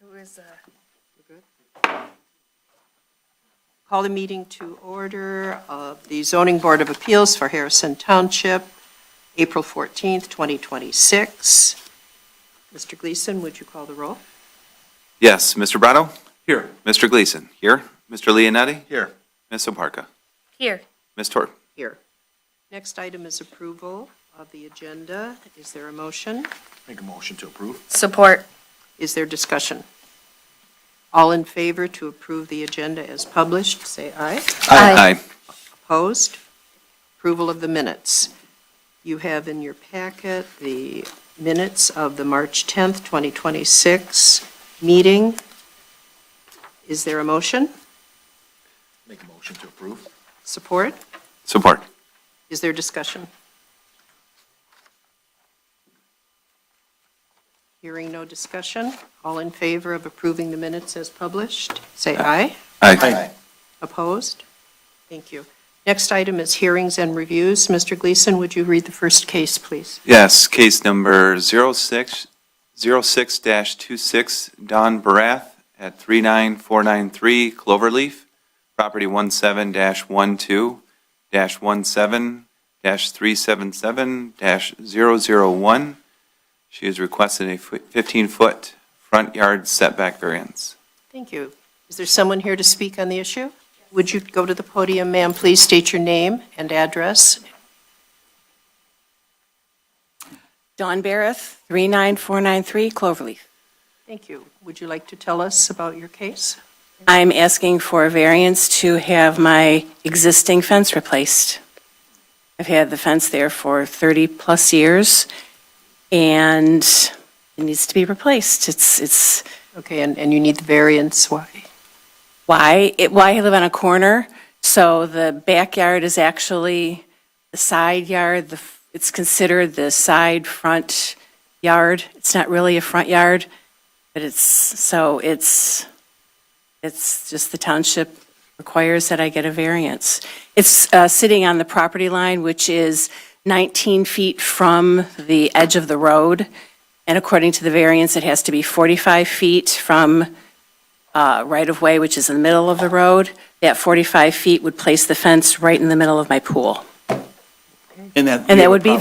We're good. Call the meeting to order of the Zoning Board of Appeals for Harrison Township, April 14th, 2026. Mr. Gleason, would you call the roll? Yes, Mr. Brado? Here. Mr. Gleason? Here. Mr. Leonetti? Here. Ms. Oparka? Here. Ms. Torp? Here. Next item is approval of the agenda. Is there a motion? Make a motion to approve. Support. Is there discussion? All in favor to approve the agenda as published, say aye. Aye. Opposed? Approval of the minutes. You have in your packet the minutes of the March 10th, 2026 meeting. Is there a motion? Make a motion to approve. Support? Support. Is there discussion? Hearing no discussion, all in favor of approving the minutes as published, say aye. Aye. Opposed? Thank you. Next item is hearings and reviews. Mr. Gleason, would you read the first case, please? Yes, case number 06-26, Don Barath at 39493 Cloverleaf, property 17-17-17-377-001. She is requesting a 15-foot front yard setback variance. Thank you. Is there someone here to speak on the issue? Would you go to the podium, ma'am? Please state your name and address. Dawn Barrett, 39493 Cloverleaf. Thank you. Would you like to tell us about your case? I'm asking for a variance to have my existing fence replaced. I've had the fence there for 30-plus years, and it needs to be replaced. It's Okay, and you need the variance, why? why I live on a corner, so the backyard is actually the side yard. It's considered the side front yard. It's not really a front yard, but it's just the township requires that I get a variance. It's sitting on the property line, which is 19 feet from the edge of the road, and according to the variance, it has to be 45 feet from right-of-way, which is in the middle of the road. That 45 feet would place the fence right in the middle of my pool. And that would be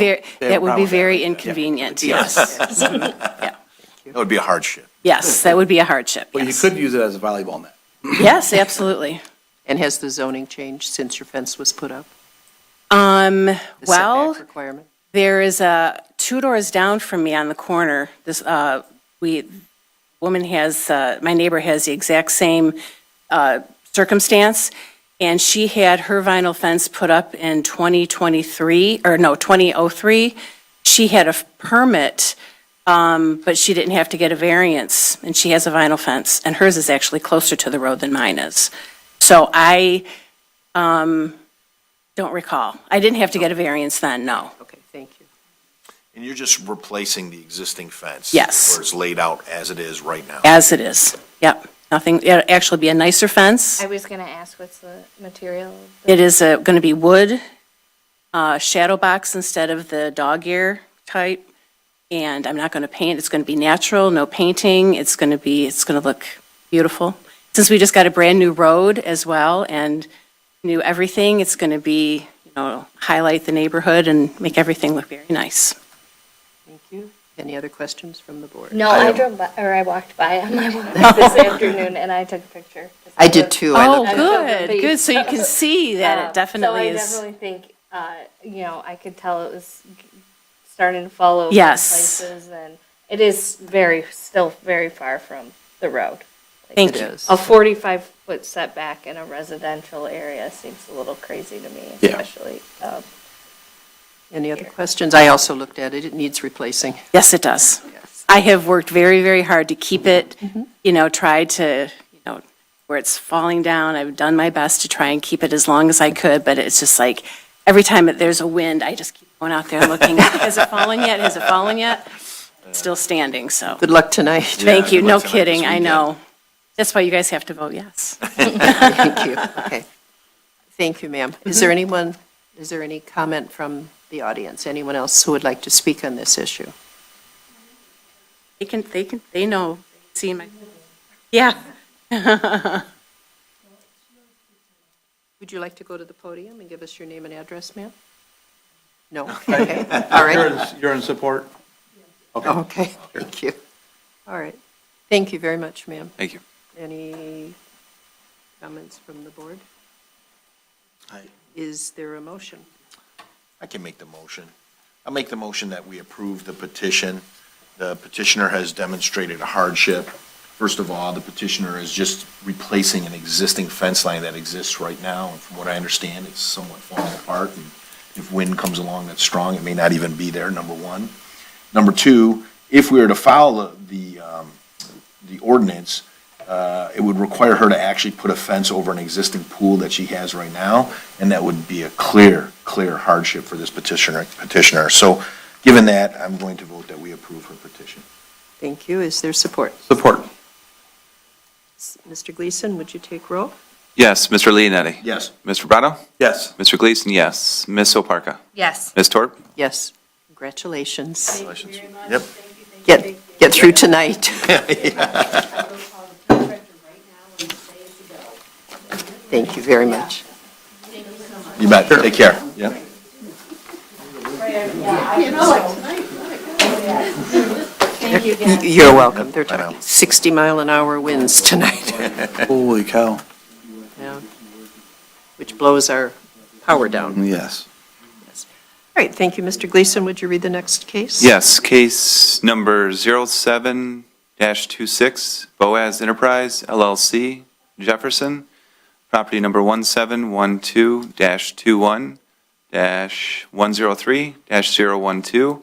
very inconvenient, yes. Yeah. That would be a hardship. Yes, that would be a hardship, But you yes. could use it as a volleyball net. Yes, absolutely. And has the zoning changed since your fence was put up? Well, The setback requirement? there is a 2 doors down from me on the corner. This, woman has, my neighbor has the exact same circumstance, and she had her vinyl fence put up in 2003. She had a permit, but she didn't have to get a variance, and she has a vinyl fence, and hers is actually closer to the road than mine is. So I don't recall. I didn't have to get a variance then, no. Okay, thank you. And you're just replacing the existing fence? Yes. Where it's laid out as it is right now? As it is, yep. Nothing, it'll actually be a nicer fence. I was going to ask, what's the material? It is going to be wood, shadow box instead of the dog ear type, and I'm not going to paint. It's going to be natural, no painting. It's going to look beautiful. Since we just got a brand-new road as well and new everything, it's going to be, highlight the neighborhood and make everything look very nice. Thank you. Any other questions from the board? No, I drove by, or I walked by on my walk this afternoon, and I took a picture. I did too. I Oh, looked at good, face. good. So you can see that it definitely So is. I definitely think, I could tell it was starting to fall over in Yes. places, and it is still very far from the road. Thank it you. is. A 45-foot setback in a residential area seems a little crazy to me, Yeah. especially. Any other questions? I also looked at it. It needs replacing. Yes, it does. Yes. I have worked very, very hard to keep it, tried to, where it's falling down. I've done my best to try and keep it as long as I could, but it's just like, every time there's a wind, I just keep going out there and looking, has it fallen yet? Has it fallen yet? It's still standing, so. Good luck tonight. Thank you, good no luck tonight, kidding, this I weekend. know. That's why you guys have to vote yes. Thank you. Okay. Thank you, ma'am. Is there any comment from the audience? Anyone else who would like to speak on this issue? They know, see my, Yeah. Would you like to go to the podium and give us your name and address, ma'am? No? Okay, all right. You're in support? Okay, thank you. All right. Thank you very much, ma'am. Thank you. Any comments from the board? I- Is there a motion? I can make the motion. I'll make the motion that we approve the petition. The petitioner has demonstrated a hardship. First of all, the petitioner is just replacing an existing fence line that exists right now, and from what I understand, it's somewhat falling apart, and if wind comes along that's strong, it may not even be there, number one. Number two, if we were to follow the ordinance, it would require her to actually put a fence over an existing pool that she has right now, and that would be a clear hardship for this petitioner. So, given that, I'm going to vote that we approve her petition. Thank you. Is there support? Support. Mr. Gleason, would you take roll? Yes, Mr. Leonetti. Yes. Mr. Brado? Yes. Mr. Gleason, yes. Ms. Oparka? Yes. Ms. Torp? Yes. Congratulations. Congratulations. Yep. Get through tonight. Thank you very much. You bet. Take care. Yeah. You're welcome. They're I know. talking 60-mile-an-hour winds tonight, Holy cow. yeah, which blows our power down. Yes. All right, thank you, Mr. Gleason. Would you read the next case? Yes, case number 07-26, Boaz Enterprise LLC, Jefferson, property number 1712-21-103-012.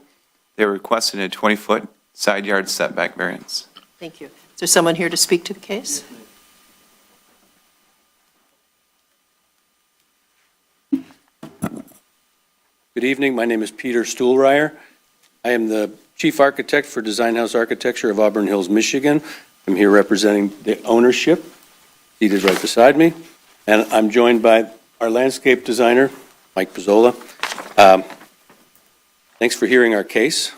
They were requesting a 20-foot side yard setback variance. Thank you. Is there someone here to speak to the case? Good evening. My name is Peter Stuhlreier. I am the Chief Architect for Design House Architecture of Auburn Hills, Michigan. I'm here representing the ownership, seated right beside me, and I'm joined by our landscape designer, Mike Pizzola. Thanks for hearing our case.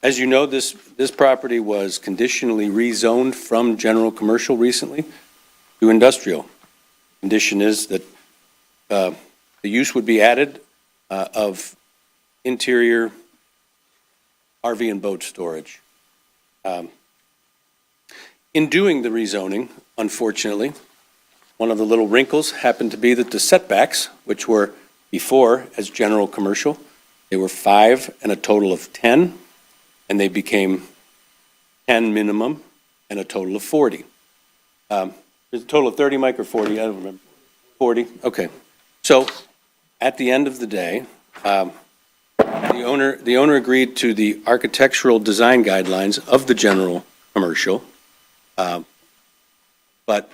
As you know, this property was conditionally rezoned from general commercial recently to industrial. Condition is that the use would be added of interior RV and boat storage. In doing the rezoning, unfortunately, one of the little wrinkles happened to be that the setbacks, which were before as general commercial, they were 5 and a total of 10, and they became 10 minimum and a total of 40. There's a total of 30, Mike, or 40? I don't remember. 40? Okay. So at the end of the day, the owner agreed to the architectural design guidelines of the general commercial, but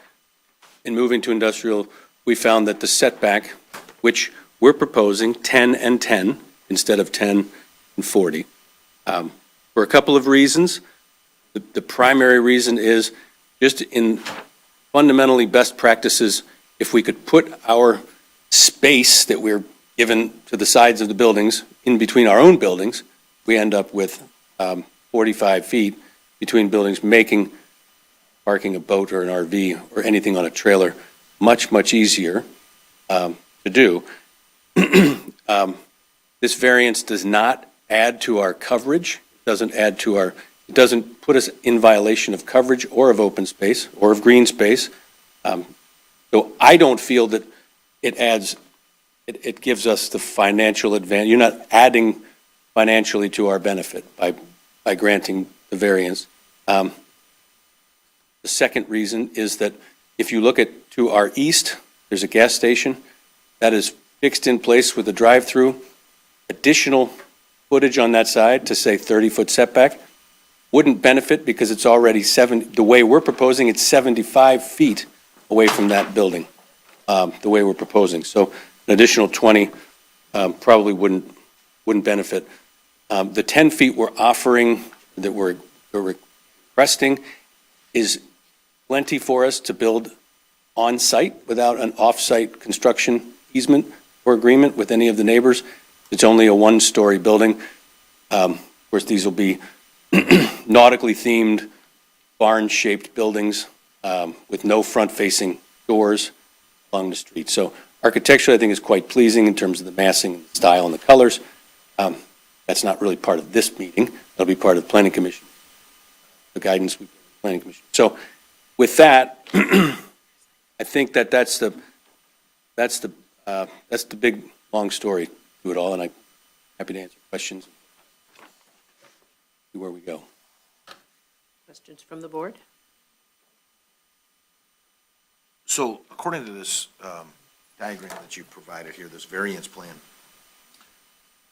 in moving to industrial, we found that the setback, which we're proposing 10 and 10 instead of 10 and 40, for a couple of reasons. The primary reason is just in fundamentally best practices, if we could put our space that we're given to the sides of the buildings in between our own buildings, we end up with 45 feet between buildings, making parking a boat or an RV or anything on a trailer much, much easier to do. This variance does not add to our coverage, it doesn't put us in violation of coverage or of open space or of green space. So I don't feel that it gives us the financial advantage. You're not adding financially to our benefit by granting the variance. The second reason is that if you look to our east, there's a gas station that is fixed in place with a drive-through. Additional footage on that side to say 30-foot setback wouldn't benefit because it's already the way we're proposing, it's 75 feet away from that building, the way we're proposing. So an additional 20 probably wouldn't benefit. The 10 feet we're offering, that we're requesting, is plenty for us to build on-site without an off-site construction easement or agreement with any of the neighbors. It's only a one-story building. Of course, these will be nautically themed, barn-shaped buildings with no front-facing doors along the street. So architecturally, I think is quite pleasing in terms of the massing, the style, and the colors. That's not really part of this meeting. That'll be part of the Planning Commission, the guidance we give the Planning Commission. So with that, I think that's the big, long story to it all, and I'm happy to answer questions. See where we go. Questions from the board? So according to this diagram that you provided here, this variance plan,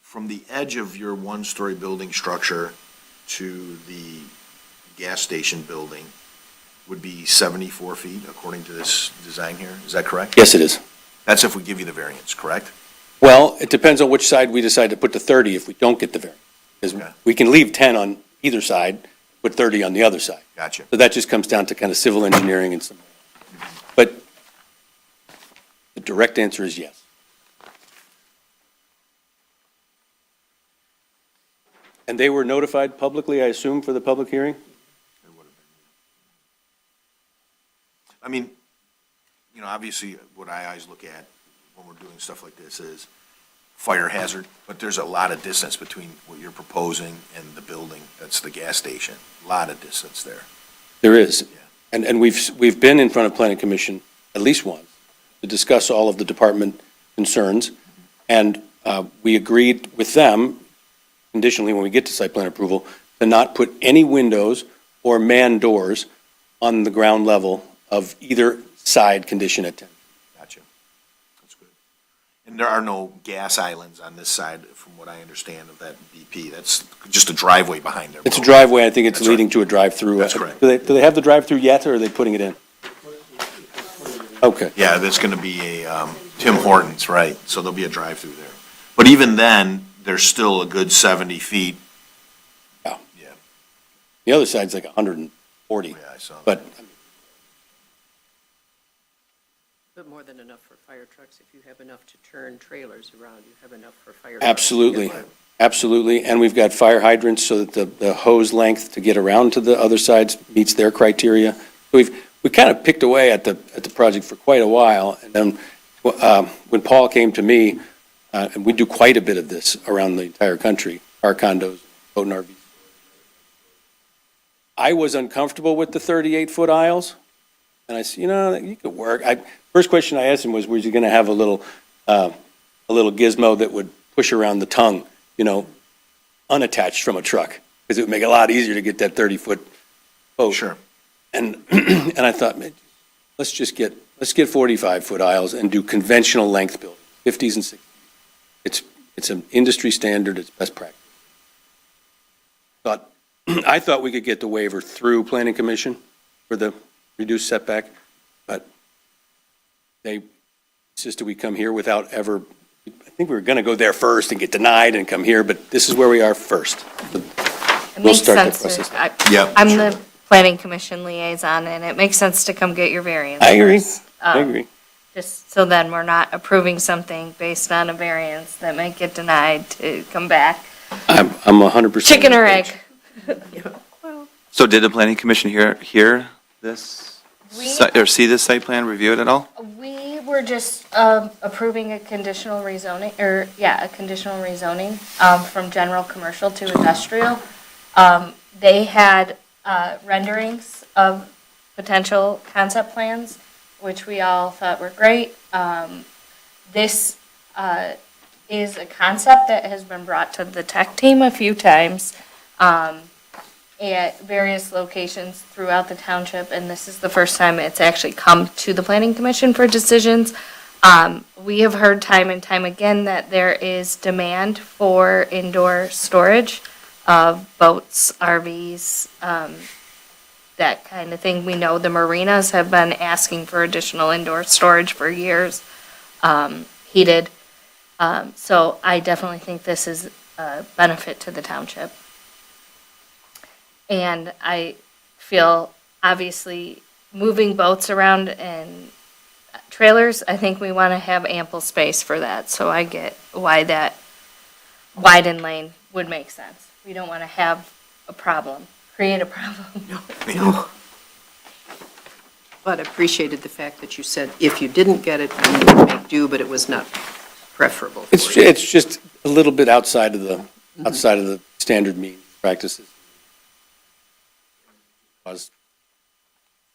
from the edge of your one-story building structure to the gas station building would be 74 feet, according to this design here. Is that correct? Yes, it is. That's if we give you the variance, correct? Well, it depends on which side we decide to put the 30 if we don't get the variance. Because Okay. we can leave 10 on either side, put 30 on the other side. Gotcha. So that just comes down to kind of civil engineering and some, but the direct answer is yes. And they were notified publicly, I assume, for the public hearing? I mean, you know, obviously, what I always look at when we're doing stuff like this is fire hazard, but there's a lot of distance between what you're proposing and the building. That's the gas station. A lot of distance there. There is. Yeah. And we've been in front of Planning Commission at least once to discuss all of the department concerns. And we agreed with them, conditionally, when we get to site plan approval, to not put any windows or man doors on the ground level of either side condition at 10. Gotcha. That's good. And there are no gas islands on this side, from what I understand of that BP. That's just a driveway behind there. It's a driveway, I think it's That's leading to a drive-through. That's correct. Do they have the drive-through yet, or are they putting it in? Okay. Yeah, there's going to be a Tim Hortons, right? So there'll be a drive-through there. But even then, there's still a good 70 feet. Yeah. Yeah, The other side's like 140, yeah, I saw that. but But more than enough for fire trucks. If you have enough to turn trailers around, you have enough for fire trucks. absolutely, Yeah. absolutely. And we've got fire hydrants so that the hose length to get around to the other sides meets their criteria. We kind of picked away at the project for quite a while. And then when Paul came to me, and we do quite a bit of this around the entire country, our condos, boat and RVs. I was uncomfortable with the 38-foot aisles. And I said, you could work. First question I asked him was you going to have a little gizmo that would push around the tongue, unattached from a truck? Because it would make it a lot easier to get that 30-foot boat. Sure. And I thought, man, let's get 45-foot aisles and do conventional length building, 50s and 60s. It's an industry standard. It's best practice. I thought we could get the waiver through Planning Commission for the reduced setback, but they insisted we come here without ever, I think we were going to go there first and get denied and come here, but this is where we are first. It We'll makes start that sense. process. Yeah. I'm the planning commission liaison, and it makes sense to come get your variance. I agree. first. I agree. Just so then we're not approving something based on a variance that might get denied to come back. I'm 100%. Chicken or egg? So did the planning commission hear this, or see this site plan, review it at all? We were just approving a conditional rezoning, a conditional rezoning from general commercial to industrial. They had renderings of potential concept plans, which we all thought were great. This is a concept that has been brought to the tech team a few times at various locations throughout the township, and this is the first time it's actually come to the planning commission for decisions. We have heard time and time again that there is demand for indoor storage of boats, RVs, that kind of thing. We know the marinas have been asking for additional indoor storage for years, heated. So I definitely think this is a benefit to the township. And I feel, obviously, moving boats around and trailers, I think we want to have ample space for that. So I get why that widened lane would make sense. We don't want to have a problem, create a problem. No. But appreciated the fact that you said if you didn't get it, you would make do, but it was not preferable for you. It's just a little bit outside of the standard mean practices. Cause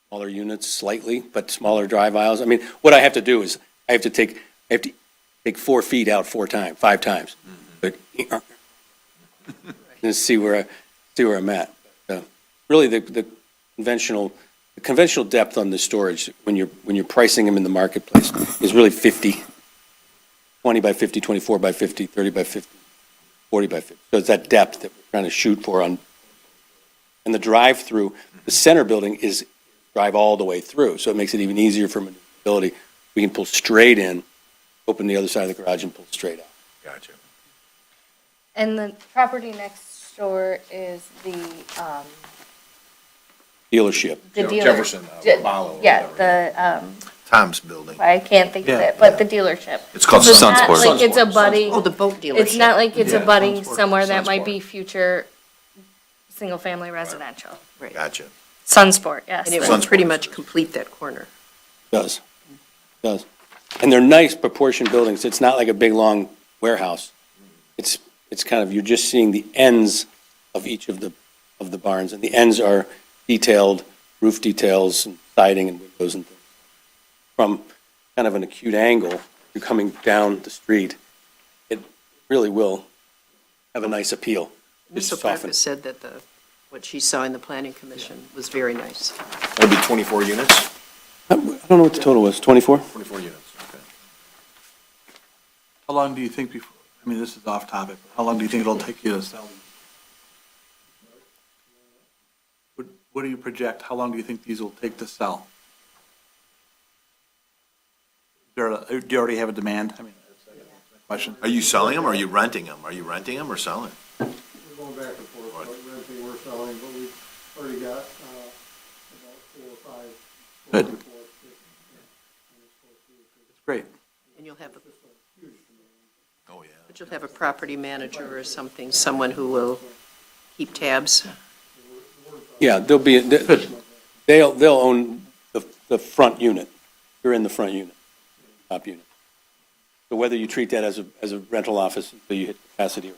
smaller units slightly, but smaller drive aisles. I mean, what I have to do is I have to take 4 feet out 5 times. But, and see where I'm at. Really, the conventional depth on the storage, when you're pricing them in the marketplace, is really 50, 20 by 50, 24 by 50, 30 by 50, 40 by 50. So it's that depth that we're trying to shoot for on. And the drive-through, the center building is drive all the way through, so it makes it even easier for maneuverability. We can pull straight in, open the other side of the garage and pull straight out. Gotcha. And the property next door is the Dealership. dealer. Jefferson, Apollo or Yeah, whatever, the, Tom's building. I can't think of Yeah. it, but the dealership. It's called So it's not Sunsport. like it's a budding, Oh, the boat dealership. it's not like it's Yeah, a budding Sunsport. somewhere that might Sunsport. be future single-family residential. Right. Gotcha. Sunsport, yes. And it that's- will pretty much complete that corner. Does. And they're nice proportioned buildings. It's not like a big, long warehouse. It's kind of, you're just seeing the ends of each of the barns, and the ends are detailed, roof details and siding and windows and things. From kind of an acute angle, you're coming down the street, it really will have a nice appeal. Ms. It's Oparka softened. said that what she saw in the planning commission was very nice. That'd be 24 units? I don't know what the total was, 24? 24 units, okay. How long do you think before, I mean, this is off topic, but how long do you think it'll take you to sell them? What do you project, how long do you think these will take to sell? Do you already have a demand? I mean, that's a question. Are you selling them or are you renting them? Are you renting them or selling? We're going back and forth, like renting or selling, but we've already got, about 4 or 5. Good. It's great. And you'll have, Oh, yeah. but you'll have a property manager or something, someone who will keep tabs. Yeah, they'll own the front unit. You're in the front unit, top unit. So whether you treat that as a rental office until you hit capacity, or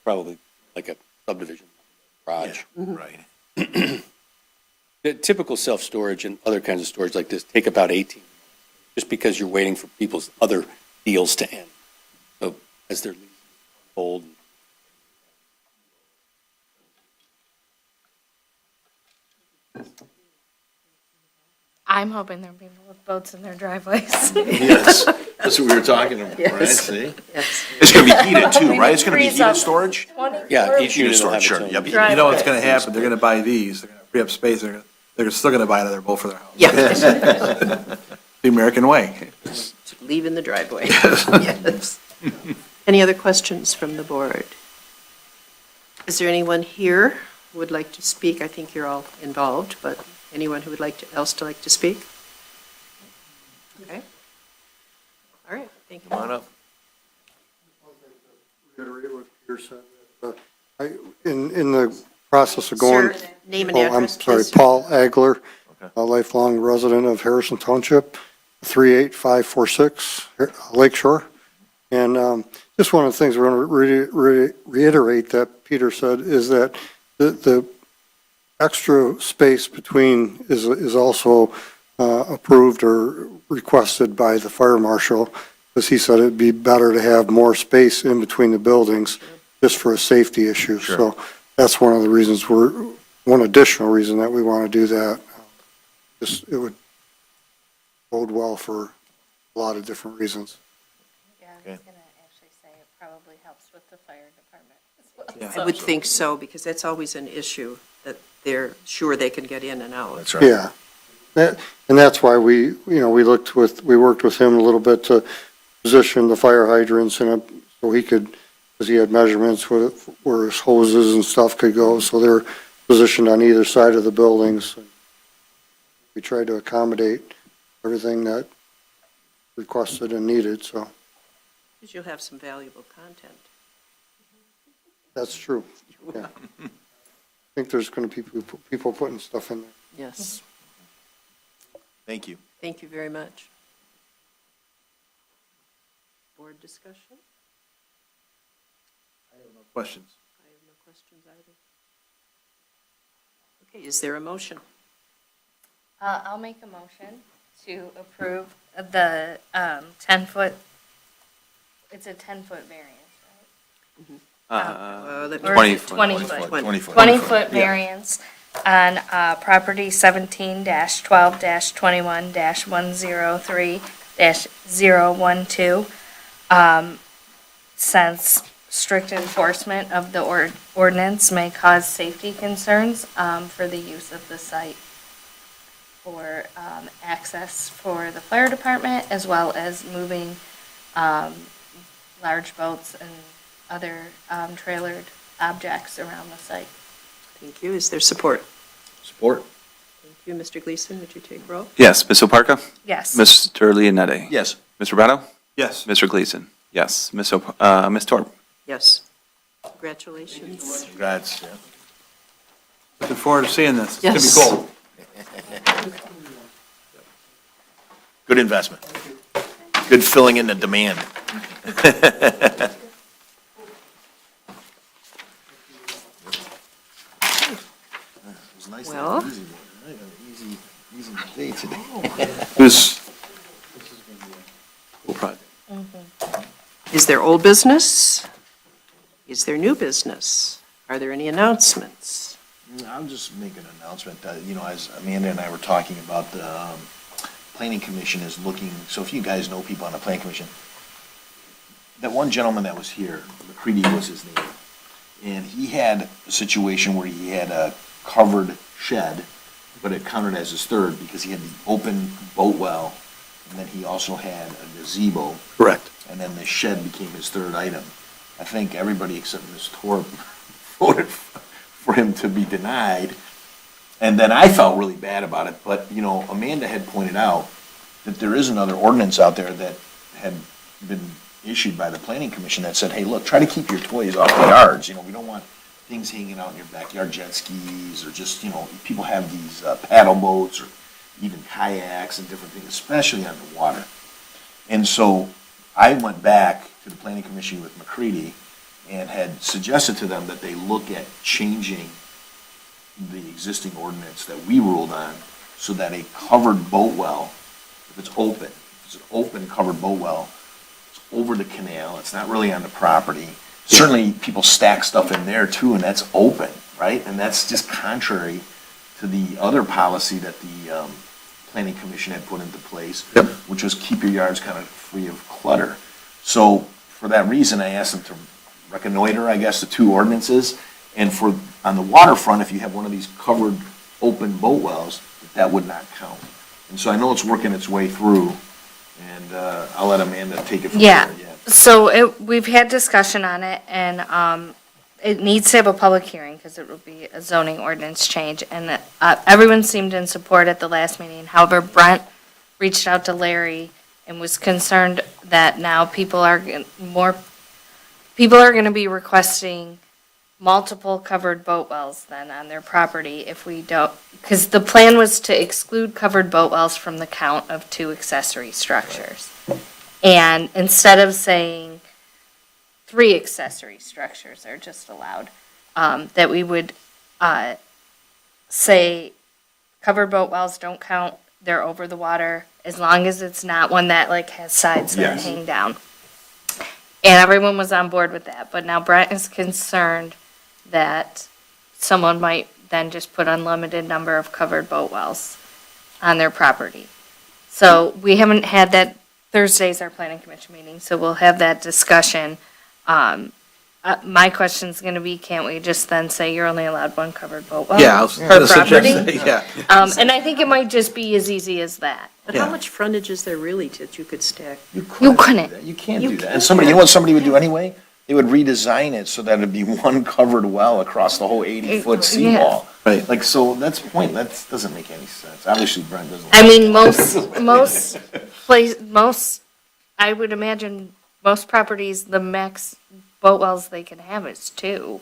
probably like a subdivision garage. Yeah, right. The typical self-storage and other kinds of storage like this take about 18, just because you're waiting for people's other deals to end. So as their leases hold. I'm hoping there are people with boats in their driveways. Yes, that's what we were talking about, right? Yes. See? Yes. It's gonna be heated too, right? It's gonna be Freeze up. heated storage? Yeah, each Heated unit will storage, have its sure. own. Yep. Drive- You know what's gonna happen, they're gonna buy these, they're gonna free up space, they're still gonna buy another boat for their house. Yeah, The American way. to leave in the driveway. Yes. Any other questions from the board? Is there anyone here who would like to speak? I think you're all involved, but anyone who would like to speak? Okay. All right, thank you. Come on up. Reiterate what Peter said. In the process of going. Sir, name and Oh, address, I'm sorry, please. Paul Agler, Okay. a lifelong resident of Harrison Township, 38546 Lake Shore. And just one of the things we're going to reiterate that Peter said is that the extra space between is also approved or requested by the fire marshal, because he said it'd be better to have more space in between the buildings just for a safety issue. Sure. So that's one of the reasons one additional reason that we want to do that. Just, it would bode well for a lot of different reasons. Yeah, I Okay. was gonna actually say it probably helps with the fire department as well. Yeah. I would think so, because that's always an issue, that they're sure they can get in and out. That's right. Yeah. And that's why we worked with him a little bit to position the fire hydrants so he could, because he had measurements where his hoses and stuff could go, so they're positioned on either side of the buildings. We tried to accommodate everything that requested and needed, so Because you'll have some valuable content. that's true. Yeah. I think there's going to be people putting stuff in there. Yes. Thank you. Thank you very much. Board discussion? Questions? I have no questions either. Okay, is there a motion? I'll make a motion to approve the 10-foot, it's a 10-foot variance, right? Let me- Or 20 is it foot. 20 20 foot? foot, 20 foot. 20-foot variance on property 17-12-21-103-012. Since strict enforcement of the ordinance may cause safety concerns for the use of the site for access for the fire department, as well as moving large boats and other trailered objects around the site. Thank you. Is there support? Support? Thank you. Mr. Gleason, would you take roll? Yes, Ms. Oparka? Yes. Mr. Leonetti? Yes. Mr. Brado? Yes. Mr. Gleason? Yes. Ms. Torp? Yes. Congratulations. Congrats, yeah. Looking forward to seeing this. Yes. It's going to be cool. Good investment. Good filling in the demand. It was nice to Well- have an easy one. I got an easy day today. This is going to be a cool project. Is there old business? Is there new business? Are there any announcements? I'll just make an announcement that, as Amanda and I were talking about, the planning commission is looking, so if you guys know people on the planning commission, that one gentleman that was here, McCready was his name, and he had a situation where he had a covered shed, but it counted as his third because he had the open boat well, and then he also had a gazebo, Correct. and then the shed became his third item. I think everybody except Ms. Torp voted for him to be denied. And then I felt really bad about it, but, Amanda had pointed out that there is another ordinance out there that had been issued by the planning commission that said, hey, look, try to keep your toys off the yards. We don't want things hanging out in your backyard, jet skis, or just, people have these paddle boats or even kayaks and different things, especially on the water. And so I went back to the planning commission with McCready and had suggested to them that they look at changing the existing ordinance that we ruled on so that a covered boat well, if it's an open covered boat well, it's over the canal, it's not really on the property. Certainly, people stack stuff in there too, and that's open, right? And that's just contrary to the other policy that the planning commission had put into place, Yep. which was keep your yards kind of free of clutter. So for that reason, I asked them to reconnoiter, I guess, the two ordinances. And on the waterfront, if you have one of these covered open boat wells, that would not count. And so I know it's working its way through, and I'll let Amanda take it from Yeah. there. So we've had discussion on it, and it needs to have a public hearing because it will be a zoning ordinance change. And everyone seemed in support at the last meeting. However, Brent reached out to Larry and was concerned that now people are going to be requesting multiple covered boat wells then on their property if we don't, because the plan was to exclude covered boat wells from the count of 2 accessory structures. And instead of saying 3 accessory structures are just allowed, that we would say covered boat wells don't count, they're over the water, as long as it's not one that has sides that Yes. hang down. And everyone was on board with that, but now Brent is concerned that someone might then just put unlimited number of covered boat wells on their property. So we haven't had that, Thursday's our planning commission meeting, so we'll have that discussion. My question's gonna be, can't we just then say you're only allowed 1 covered boat well? Yeah, I was Per gonna suggest property? that, yeah. And I think it might just be as easy as that. But how Yeah. much frontage is there really that you could stack? You couldn't. Do that. You can't You do that. And can't. somebody, you know what somebody would do anyway? They would redesign it so that it'd be one covered well across the whole 80-foot Yeah. seawall. Right. So that's that doesn't make any sense. Obviously Brent doesn't. I mean, most, I would imagine, most properties, the max boat wells they can have is 2.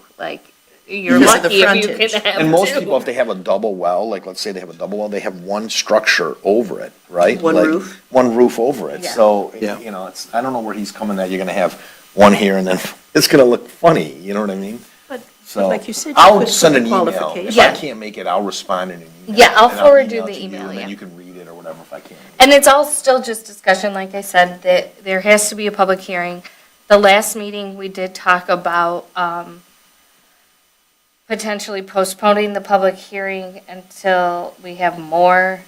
you're Because of the lucky if you frontage. can have And most two. people, if they have a double well, like, let's say they have a double well, they have one structure over it, right? One Like, roof? One roof over it, Yeah. so, Yeah. you know, it's, I don't know where he's coming at, you're gonna have one here and then, it's gonna look funny, you know what I mean? But So, like you said, you I'll could send put an the email. qualifications. If I Yeah. can't make it, I'll respond in an email. Yeah, I'll and forward you email the it to email, And yeah. then you can read it or whatever if I can. And it's all still just discussion, like I said, that there has to be a public hearing. The last meeting, we did talk about, potentially postponing the public hearing until we have more,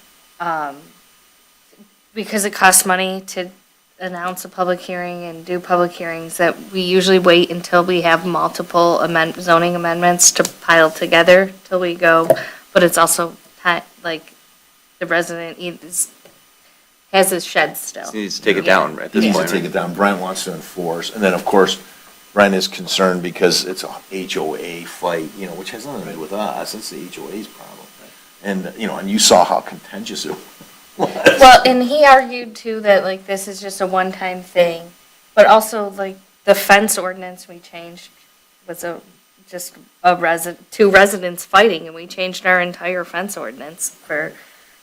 because it costs money to announce a public hearing and do public hearings, that we usually wait until we have multiple zoning amendments to pile together till we go. But it's also like the resident has his shed still. He needs to take it down at He this needs to point. take it down, Brent wants to enforce, and then, of course, Brent is concerned because it's a HOA fight, you know, which has nothing to do with us, it's the HOA's problem. And, you know, and you saw how contentious it was. Well, and he argued too that like this is just a one-time thing, but also like the fence ordinance we changed was two residents fighting, and we changed our entire fence ordinance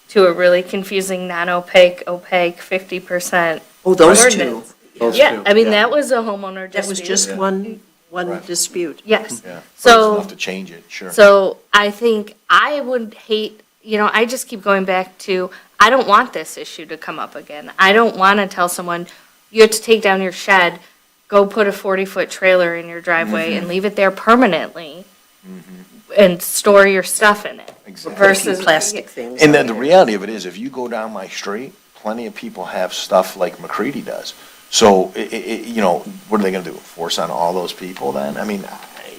to a really confusing, non-opaque, opaque 50%. Oh, those two. ordinance. Those Yeah, two, I mean, yeah. that was a homeowner dispute. That was just one Right. dispute. Yes. Yeah, but So- it's enough to change it, sure. So I think I would hate, I just keep going back to, I don't want this issue to come up again. I don't want to tell someone, you have to take down your shed, go put a 40-foot trailer in your driveway and leave it there permanently and store your stuff in it. Exactly. Versus Plastic things. And then the reality of it is, if you go down my street, plenty of people have stuff like McCready does. So, what are they gonna do, force on all those people then? I mean,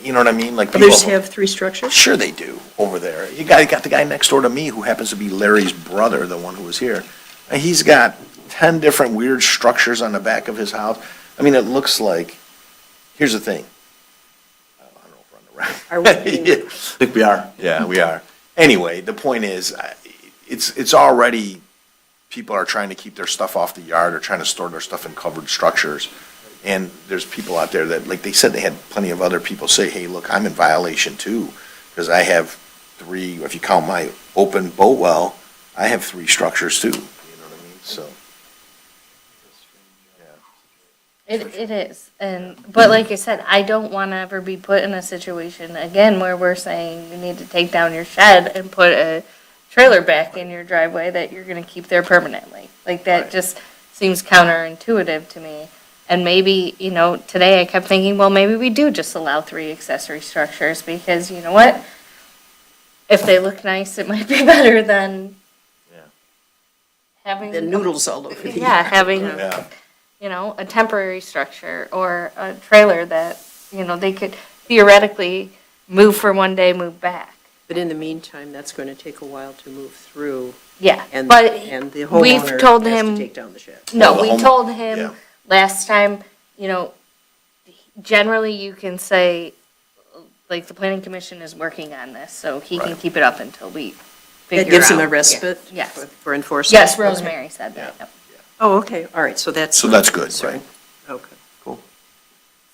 you know what I mean? Like Others people- have 3 structures? Sure they do, over there. You got the guy next door to me who happens to be Larry's brother, the one who was here. And he's got 10 different weird structures on the back of his house. I mean, it looks like, here's the thing. I don't know if we're on the right. Are we being- I think we are. Yeah, we are. Anyway, the point is, it's already, people are trying to keep their stuff off the yard or trying to store their stuff in covered structures. And there's people out there that, like they said, they had plenty of other people say, hey, look, I'm in violation too, because I have 3, if you count my open boat well, I have 3 structures too, you know what I mean? So, It is, but like I said, I don't want to ever be put in a situation again where we're saying you need to take down your shed and put a trailer back in your driveway that you're going to keep there permanently. Like that Right. just seems counterintuitive to me. And maybe, today I kept thinking, well, maybe we do just allow 3 accessory structures because you know what? If they look nice, it might be better than Yeah. having. The noodles all over the Yeah, yard. having yeah. a temporary structure or a trailer that, they could theoretically move for one day, move back. But in the meantime, that's going to take a while to move through, Yeah, and but the we've homeowner told has to him, take down the shed. no, Oh, the we home- told yeah. him last time, generally you can say, like, the planning commission is working on this, so he can Right. keep it up until we figure out. That gives him a respite Yes. for enforcement? Yes, Rosemary said that, yep. Oh, okay, all right, so that's. So that's good, Sorry. right. Okay.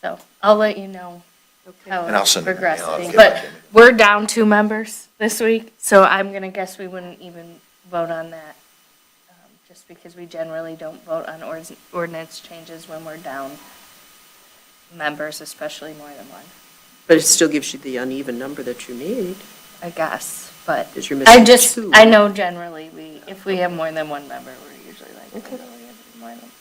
So I'll let you know how And I'll it's send it. progressing. I'll get But back in. we're down 2 members this week, so I'm gonna guess we wouldn't even vote on that. Just because we generally don't vote on ordinance changes when we're down members, especially more than one, But it still gives you the uneven number that you need, I guess. But because you're missing 2. I know generally if we have more than one member, we're usually like, Okay. "Oh, we have more than-"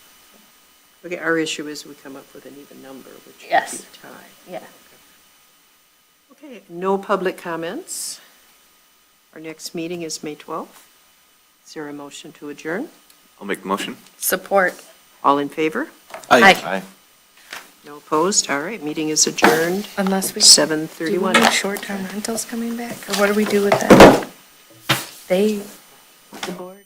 Okay, our issue is we come up with an even number, which would be Yes. a tie. Yeah. Okay, no public comments. Our next meeting is May 12th. Is there a motion to adjourn? I'll make the motion. Support. All in favor? Aye. Aye. No opposed? All right, meeting is adjourned, Unless we. 7:31. Do we need short-term rentals coming back, or what do we do with that? The board?